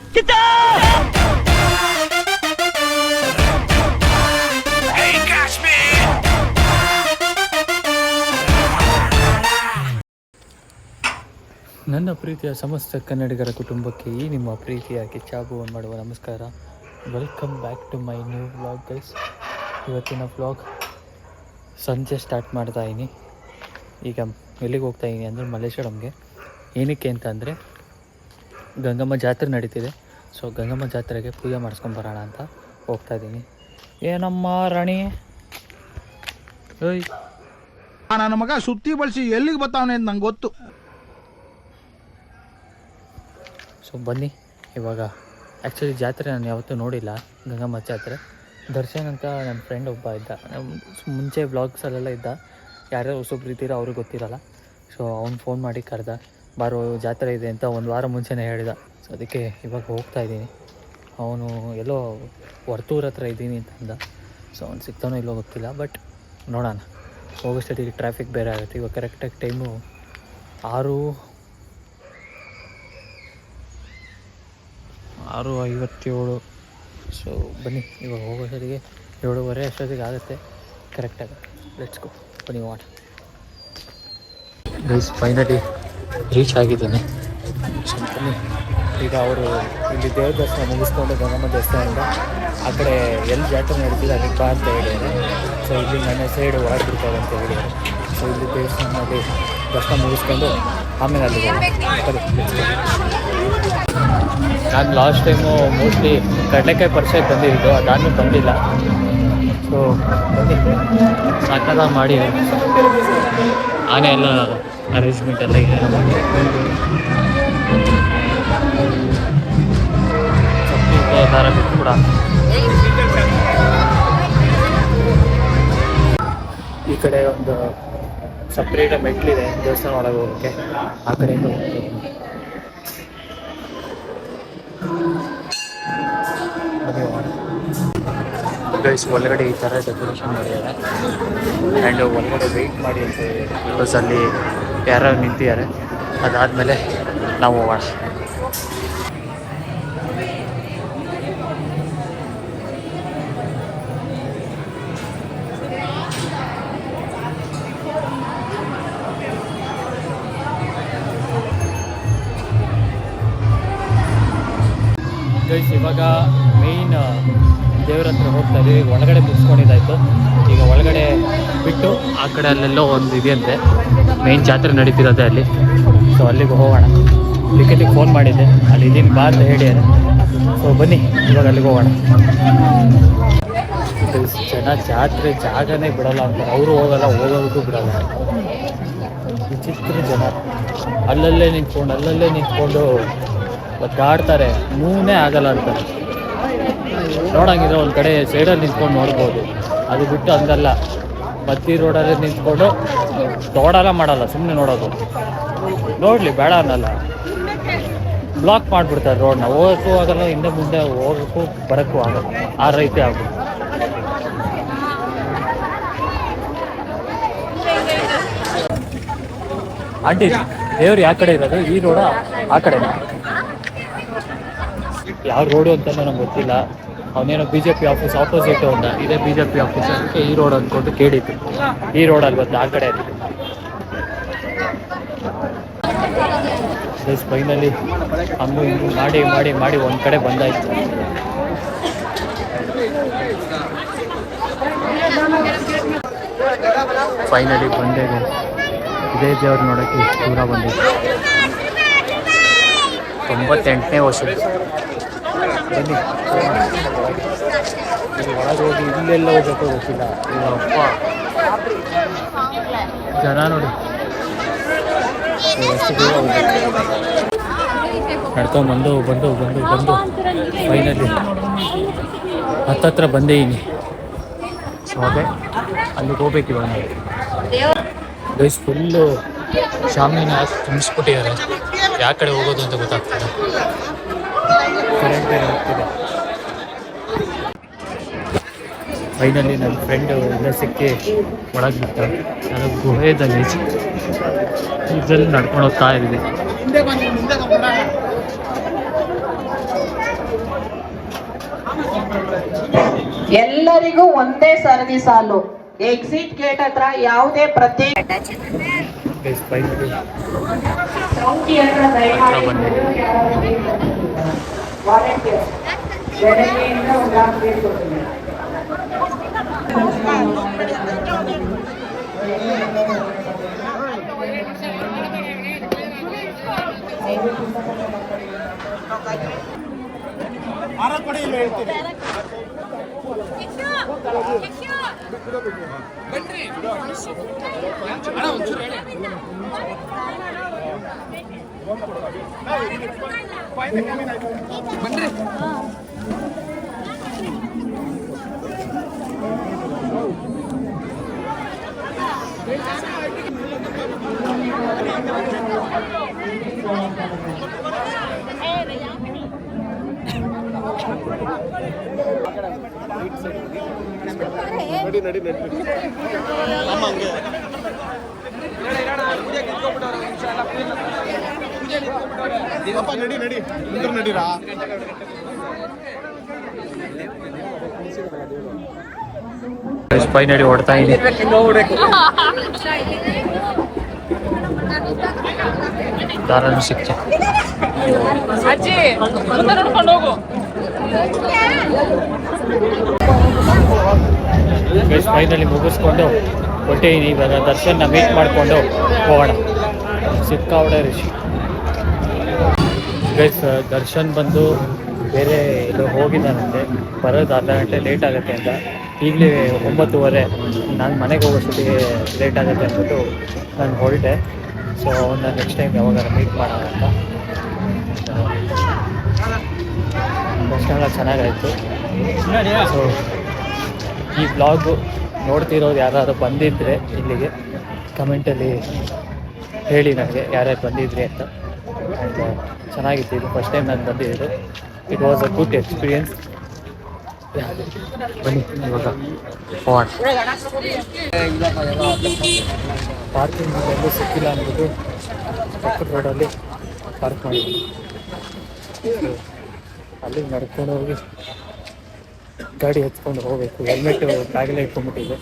ನನ್ನ ಪ್ರೀತಿಯ ಸಮಸ್ತ ಕನ್ನಡಿಗರ ಕುಟುಂಬಕ್ಕೆ ಈ ನಿಮ್ಮ ಪ್ರೀತಿಯ ಕಿಚ್ಚಾಬುವನ್ನು ಮಾಡುವ ನಮಸ್ಕಾರ. Welcome back to my new vlog guys. ಇವತ್ತಿನ ವ್ಲಾಗ್ ಸಂಜೆ ಸ್ಟಾರ್ಟ್ ಮಾಡ್ತಾ ಇದ್ದೀನಿ. ಈಗ ಎಲ್ಲಿಗೆ ಹೋಗ್ತಾ ಇದ್ದೀನಿ ಅಂದರೆ ಮಲ್ಲೇಶ್ವರಂಗೆ. ಏನಕ್ಕೆ ಅಂತ ಅಂದರೆ ಗಂಗಮ್ಮ ಜಾತ್ರೆ ನಡೀತಿದೆ. ಸೊ ಗಂಗಮ್ಮ ಜಾತ್ರೆಗೆ ಪೂಜೆ ಮಾಡಿಸ್ಕೊಂಬರೋಣ ಅಂತ ಹೋಗ್ತಾ ಇದ್ದೀನಿ. ಏನಮ್ಮ ರಾಣಿ ಓಯ್ ನನ್ನ ಮಗ ಸುತ್ತಿ ಬಳಸಿ ಎಲ್ಲಿಗೆ ಬರ್ತಾವನೆ ಅಂತ ನಂಗೆ ಗೊತ್ತು. ಸೊ ಬನ್ನಿ ಇವಾಗ. ಆ್ಯಕ್ಚುಲಿ ಜಾತ್ರೆ ನಾನು ಯಾವತ್ತೂ ನೋಡಿಲ್ಲ, ಗಂಗಮ್ಮ ಜಾತ್ರೆ. ದರ್ಶನ್ ಅಂತ ನನ್ನ ಫ್ರೆಂಡ್ ಒಬ್ಬ ಇದ್ದ, ಮುಂಚೆ ವ್ಲಾಗ್ಸಲ್ಲೆಲ್ಲ ಇದ್ದ. ಯಾರ್ಯಾರು ಹೊಸಬ್ರು ಇದ್ದೀರೋ ಅವ್ರಿಗೆ ಗೊತ್ತಿರಲ್ಲ. ಸೊ ಅವ್ನು ಫೋನ್ ಮಾಡಿ ಕರೆದ, ಬಾರೋ ಜಾತ್ರೆ ಇದೆ ಅಂತ ಒಂದು ವಾರ ಮುಂಚೆನೇ ಹೇಳಿದ. ಸೊ ಅದಕ್ಕೆ ಇವಾಗ ಹೋಗ್ತಾ ಇದ್ದೀನಿ. ಅವನು ಎಲ್ಲೋ ವರ್ತೂರ್ ಹತ್ರ ಇದ್ದೀನಿ ಅಂತ ಅಂದ. ಸೊ ಅವ್ನು ಸಿಗ್ತಾನೋ ಇಲ್ಲೋ ಗೊತ್ತಿಲ್ಲ, ಬಟ್ ನೋಡೋಣ. ಹೋಗೋಷ್ಟೊತ್ತಿಗೆ ಟ್ರಾಫಿಕ್ ಬೇರೆ ಆಗುತ್ತೆ. ಇವಾಗ ಕರೆಕ್ಟಾಗಿ ಟೈಮು 6:57. ಸೊ ಬನ್ನಿ ಇವಾಗ ಹೋಗೋಷ್ಟೊತ್ತಿಗೆ 7:30 ಅಷ್ಟೊತ್ತಿಗೆ ಆಗುತ್ತೆ ಕರೆಕ್ಟಾಗಿ. ಲೆಟ್ಸ್ ಗೋ, ಬನ್ನಿ ಹೋಗೋಣ. ಗೈಸ್ ಫೈನಲಿ ರೀಚ್ ಆಗಿದ್ದೀನಿ. ಸೊ ಬನ್ನಿ ಈಗ ಅವರು ಇಲ್ಲಿ ದೇವ್ರ ದರ್ಶನ ಮುಗಿಸ್ಕೊಂಡು ಗಂಗಮ್ಮ ದೇವಸ್ಥಾನದಿಂದ ಆ ಕಡೆ ಎಲ್ಲಿ ಜಾತ್ರೆ ನಡೀತಿದೆ ಅದಕ್ಕೆ ಬಾ ಅಂತ ಹೇಳಿದ್ದಾರೆ. ಸೊ ಇಲ್ಲಿ ನನ್ನ ಸೈಡ್ ಒಳಗೆ ಬಿಡ್ತಾರೆ ಅಂತ ಹೇಳಿದ್ದಾರೆ. ಸೊ ಇಲ್ಲಿ ದೇವಸ್ಥಾನದಲ್ಲಿ ದರ್ಶನ ಮುಗಿಸ್ಕೊಂಡು ಆಮೇಲೆ ಅಲ್ಲಿಗೆ ನಾನು ಲಾಸ್ಟ್ ಟೈಮು ಮೋಸ್ಟ್ಲಿ ಕಡಲೆಕಾಯಿ ಪರಿಚಯ ಬಂದಿದ್ದು, ಅದಾದ್ರೂ ಬಂದಿಲ್ಲ. ಸೊ ಬನ್ನಿ ಸಕ್ಕತ್ತಾಗಿ ಮಾಡಿ ಆನೆ ಎಲ್ಲ ಅರೇಂಜ್ಮೆಂಟ್ ಎಲ್ಲ ಇದೆ. ದಾರ ಬಿಟ್ಟು ಕೂಡ ಈ ಕಡೆ ಒಂದು ಸಪ್ರೇಟ್ ಮೆಟ್ಲಿದೆ ದೇವಸ್ಥಾನ ಒಳಗೆ ಹೋಗೋಕ್ಕೆ. ಆ ಕಡೆಯಿಂದ ಹೋಗ್ತೀವಿ. ಗೈಸ್ ಒಳಗಡೆ ಈ ಥರ ಡೆಕೋರೇಷನ್ ಮಾಡಿದ್ದಾರೆ. ಆ್ಯಂಡ್ ಒಳಗಡೆ ವೆಯ್ಟ್ ಮಾಡಿ ಅಂತ ಬಿಕಾಸ್ ಅಲ್ಲಿ ಯಾರು ನಿಂತಿದ್ದಾರೆ. ಅದಾದಮೇಲೆ ನಾವು ಹೋಗೋಣ. ಗೈಸ್ ಇವಾಗ ಮೇಯ್ನ್ ದೇವ್ರ ಹತ್ರ ಹೋಗ್ತಾ ಇದ್ದೀವಿ. ಒಳಗಡೆ ಮುಗಿಸ್ಕೊಂಡಿದ್ದಾಯಿತು. ಈಗ ಒಳಗಡೆ ಬಿಟ್ಟು ಆ ಕಡೆ ಅಲ್ಲೆಲ್ಲೋ ಒಂದು ಇದೆಯಂತೆ, ಮೇಯ್ನ್ ಜಾತ್ರೆ ನಡೀತಿರೋದೆ ಅಲ್ಲಿ. ಸೊ ಅಲ್ಲಿಗೆ ಹೋಗೋಣ. ಟಿಕೆಟಿಗೆ ಫೋನ್ ಮಾಡಿದ್ದೆ, ಅಲ್ಲಿ ಇದೀನಿ ಬಾ ಅಂತ ಹೇಳಿದ್ದಾರೆ. ಸೊ ಬನ್ನಿ ಇವಾಗ ಅಲ್ಲಿಗೆ ಹೋಗೋಣ. ಜನ ಜಾತ್ರೆ ಜಾಗನೇ ಬಿಡೋಲ್ಲ ಅಂತ, ಅವರು ಹೋಗಲ್ಲ, ಹೋಗೋದಕ್ಕೂ ಬಿಡೋಲ್ಲ. ವಿಚಿತ್ರ ಜನ ಅಲ್ಲಲ್ಲೇ ನಿಂತ್ಕೊಂಡು ಒದ್ದಾಡ್ತಾರೆ. ಮೂನೇ ಆಗಲ್ಲ ಅಂತಾರೆ. ನೋಡಂಗಿದ್ರೆ ಒಂದು ಕಡೆ ಸೈಡಲ್ಲಿ ನಿಂತ್ಕೊಂಡು ನೋಡ್ಬೋದು. ಅದು ಬಿಟ್ಟು ಹಂಗಲ್ಲ, ಮಧ್ಯ ರೋಡಲ್ಲೇ ನಿಂತ್ಕೊಂಡು ತೋಡಲ್ಲ ಮಾಡಲ್ಲ, ಸುಮ್ಮನೆ ನೋಡೋದು. ನೋಡಲಿ ಬೇಡ ಅನ್ನಲ್ಲ, ಬ್ಲಾಕ್ ಮಾಡಿಬಿಡ್ತಾರೆ ರೋಡ್ನ. ಹೋಗೋಕ್ಕೂ ಆಗಲ್ಲ, ಹಿಂದೆ ಮುಂದೆ ಹೋಗೋಕ್ಕೂ ಬರೋಕ್ಕೂ ಆಗಲ್ಲ. ಆ ರೈತೆ ಆಗ್ಬೋದು. ಆಂಟಿ ದೇವ್ರು ಯಾವ ಕಡೆ ಇರೋದು? ಈ ರೋಡ ಆ ಕಡೆನಾ? ಯಾವ ರೋಡು ಅಂತ ನನಗೆ ಗೊತ್ತಿಲ್ಲ. ಅವನೇನೋ BJP ಆಫೀಸ್ ಆಪೋಸಿಟ್ ಒಂದ ಇದೇ BJP ಆಫೀಸ್, ಅದಕ್ಕೆ ಈ ರೋಡ್ ಅಂದ್ಕೊಂಡು ಕೇಳಿತ್ತು. ಈ ರೋಡಲ್ಲಿ ಬಂದು ಆ ಕಡೆ ಫೈನಲಿ ಹಂಗೂ ಹಿಂಗೂ ಮಾಡಿ ಒಂದು ಕಡೆ ಬಂದಾಯ್ತು. ಫೈನಲಿ ಬಂದೇ. ಇದೇ ದೇವ್ರು ನೋಡೋಕ್ಕೆ ಇಷ್ಟು ದೂರ ಬಂದಿತ್ತು. 98ನೇ ವರ್ಷ. ಬನ್ನಿ ಒಳಗೆ ಹೋಗಿ ಇಲ್ಲೆಲ್ಲ ಹೋಗ್ಬೇಕು ಗೊತ್ತಿಲ್ಲ. ಅಪ್ಪ ಜನ ನೋಡಿ ಎಷ್ಟು ದೂರ ಹೋಗ್ಬೇಕು. ನಡ್ಕೊಂಡ್ಬಂದು ಫೈನಲಿ ಹತ್ತತ್ರ ಬಂದಿದ್ದೀನಿ. ಸೊ ಅದೇ ಅಲ್ಲಿಗೆ ಹೋಗ್ಬೇಕು ಇವಾಗ. ಗೈಸ್ ಫುಲ್ಲು ಶಾಮಿನ ತುಂಬಿಸ್ಬಿಟ್ಟಿದ್ದಾರೆ. ಯಾವ ಕಡೆ ಹೋಗೋದು ಅಂತ ಗೊತ್ತಾಗ್ತದೆ. ಕರೆಂಟ್ ಬೇರೆ ಹೋಗ್ತಿದೆ. ಫೈನಲಿ ನನ್ನ ಫ್ರೆಂಡ್ ಎಲ್ಲ ಸಿಕ್ಕಿ ಒಳಗೆ ಬಿಡ್ತಾರೆ. ನಾನು ಗುಹೆದಲ್ಲಿ ಇದರಲ್ಲಿ ನಡ್ಕೊಂಡು ಹೋಗ್ತಾ ಇದ್ದೀವಿ. ಎಲ್ಲರಿಗೂ ಒಂದೇ ಸರದಿ ಸಾಲು. ಎಕ್ಸಿಟ್ ಗೇಟ್ ಹತ್ರ ಯಾವುದೇ ಪ್ರತ್ಯೇಕ ಗೈಸ್ ಫೈನಲಿ ಚೌಕಿ ಹತ್ರ ಹತ್ರ ದಯಮಾಡಿ ಬಂದೆ. ವಾಲಂಟಿಯರ್ ಬೆಳಗ್ಗೆಯಿಂದ ಉಳ್ಳಾಗಬೇಕು. ಫೈನಲಿ ಹೊಡ್ತಾ ಇದ್ದೀನಿ. ದಾರನು ಸಿಕ್ತು. ಫೈನಲಿ ಮುಗಿಸ್ಕೊಂಡು ಹೊಟ್ಟೆಯಿನಿ. ಇವಾಗ ದರ್ಶನ್ನ ಮೀಟ್ ಮಾಡಿಕೊಂಡು ಹೋಗೋಣ. ಸಿಕ್ಕಾವಡೆ ಋಷಿ ಗೈಸ್. ದರ್ಶನ್ ಬಂದು ಬೇರೆ ಎಲ್ಲೋ ಹೋಗಿದ್ದಾನಂತೆ, ಬರೋದು ಅರ್ಧ ಗಂಟೆ ಲೇಟ್ ಆಗುತ್ತೆ ಅಂತ. ಈಗಲೇ 9:30. ನಾನು ಮನೆಗೆ ಹೋಗೋಷ್ಟೊತ್ತಿಗೆ ಲೇಟ್ ಆಗುತ್ತೆ ಅಂದ್ಬಿಟ್ಟು ನಾನು ಹೊರಟೆ. ಸೊ ಅವನ್ನ ನೆಕ್ಸ್ಟ್ ಟೈಮ್ ಯಾವಾಗ ಮೀಟ್ ಮಾಡೋಣ ಅಂತ. ದರ್ಶನ ಚೆನ್ನಾಗಾಯಿತು. ಸೊ ಈ ಬ್ಲಾಗು ನೋಡ್ತಿರೋದು ಯಾರಾದ್ರು ಬಂದಿದ್ದರೆ ಇಲ್ಲಿಗೆ ಕಮೆಂಟಲ್ಲಿ ಹೇಳಿ ನನಗೆ ಯಾರ್ಯಾರು ಬಂದಿದ್ರಿ ಅಂತ. ಆ್ಯಂಡ್ ಚೆನ್ನಾಗಿತ್ತು. ಇದು ಫಸ್ಟ್ ಟೈಮ್ ನಾನು ಬಂದಿದ್ದು. It was a good experience. ಬನ್ನಿ ಇವಾಗ ಹೋಗೋಣ. ಪಾರ್ಕಿಂಗ್ ಎಲ್ಲೂ ಸಿಕ್ಕಿಲ್ಲ ಅಂದ್ಬಿಟ್ಟು ಪಕ್ಕದ ರೋಡಲ್ಲಿ ಪಾರ್ಕ್ ಮಾಡಿದ್ವಿ. ಅಲ್ಲಿಗೆ ನಡ್ಕೊಂಡು ಹೋಗಿ ಗಾಡಿ ಎತ್ಕೊಂಡು ಹೋಗಬೇಕು. ಹೆಲ್ಮೆಟ್ಟು ಬ್ಯಾಗಲ್ಲೇ ಇಟ್ಕೊಂಡ್ಬಿಟ್ಟಿದೆ.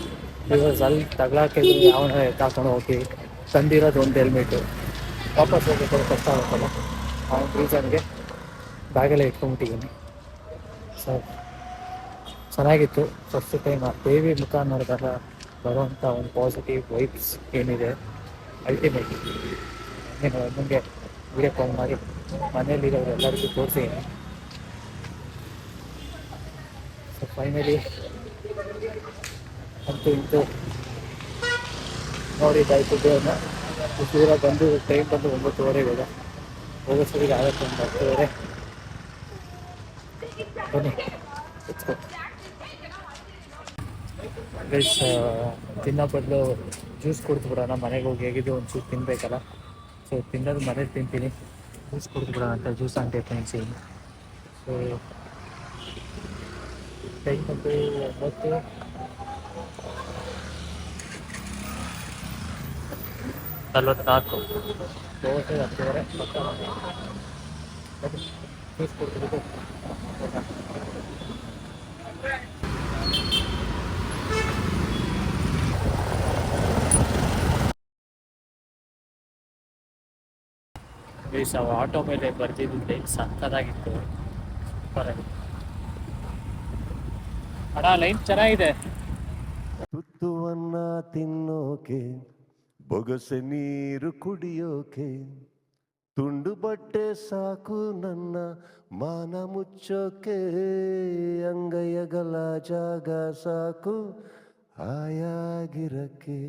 ಬಿಕಾಸ್ ಅಲ್ಲಿ ತಗೊಳಕ್ಕೆ ಯಾವನ ಎತ್ತಾಕೊಂಡು ಹೋಗಿ ತಂದಿರೋದು ಒಂದು ಹೆಲ್ಮೆಟ್ಟು ವಾಪಸ್ ಹೋಗ್ಬೇಕು ಕಷ್ಟ ಆಗುತ್ತಲ್ಲ. ಆ ರೀಸನ್ಗೆ ಬ್ಯಾಗಲ್ಲೇ ಇಟ್ಕೊಂಡ್ಬಿಟ್ಟಿದ್ದೀನಿ. ಸೊ ಚೆನ್ನಾಗಿತ್ತು. ಫಸ್ಟ್ ಟೈಮ್ ಆ ದೇವಿ ಮುಖ ನೋಡಿದಾಗ ಬರುವಂಥ ಒಂದು ಪಾಸಿಟಿವ್ ವೈಬ್ಸ್ ಏನಿದೆ ಅಲ್ಟಿಮೇಟ್. నేను ಮುಂದೆ ವಿಡಿಯೋ ಕಾಲ್ ಮಾಡಿ ಮನೆಯಲ್ಲಿರೋರು ಎಲ್ಲರಿಗೂ ತೋರಿಸಿದ್ದೀನಿ. ಸೊ ಫೈನಲಿ ಅಂತೂ ಇಂತೂ ನೋಡಿದ್ದಾಯಿತು ದೇವ್ರನ್ನ. ದೂರ ಬಂದು ಟ್ರೈನ್ ಬಂದು 9:30 ಇದೆ. ಹೋಗೋ ಸರಿಗೆ ಆಗುತ್ತೆ ಒಂದು 10:30. ಬನ್ನಿ ಎತ್ಕೊ ಗೈಸ್. ತಿನ್ನೋ ಬದಲು ಜ್ಯೂಸ್ ಕುಡಿದ್ಬಿಡೋಣ. ಮನೆಗೆ ಹೋಗಿ ಹೇಗಿದ್ದು ಒಂಚೂರು ತಿನ್ನಬೇಕಲ್ಲ. ಸೊ ತಿನ್ನೋದು ಮನೇಲಿ ತಿಂತೀನಿ. ಜ್ಯೂಸ್ ಕುಡಿದ್ಬಿಡೋಣ ಅಂತ ಜ್ಯೂಸ್ ಅಂಗಡಿ ಫ್ರೆಂಡ್ಸಿ. ಸೊ ಟೈಮ್ ಬಂದು 9:44. ಹೋಗೋದು 10:30 ಜ್ಯೂಸ್ ಕುಡಿದ್ಬಿಟ್ಟು ಗೈಸ್. ಅವು ಆಟೋ ಮೇಲೆ ಬರ್ತಿದ್ದೆ ಸಕ್ಕತ್ತಾಗಿತ್ತು. ಸೂಪರಾಗಿತ್ತು. ಅಣ್ಣ ಲೈನ್ ಚೆನ್ನಾಗಿದೆ. ತುತ್ತುವನ್ನ ತಿನ್ನೋಕೆ, ಬೊಗಸೆ ನೀರು ಕುಡಿಯೋಕೆ, ತುಂಡು ಬಟ್ಟೆ ಸಾಕು ನನ್ನ ಮಾನ ಮುಚ್ಚೋಕೆ, ಅಂಗೈಯಗಲ ಜಾಗ ಸಾಕು ಆಯಾಗಿರಕ್ಕೆ.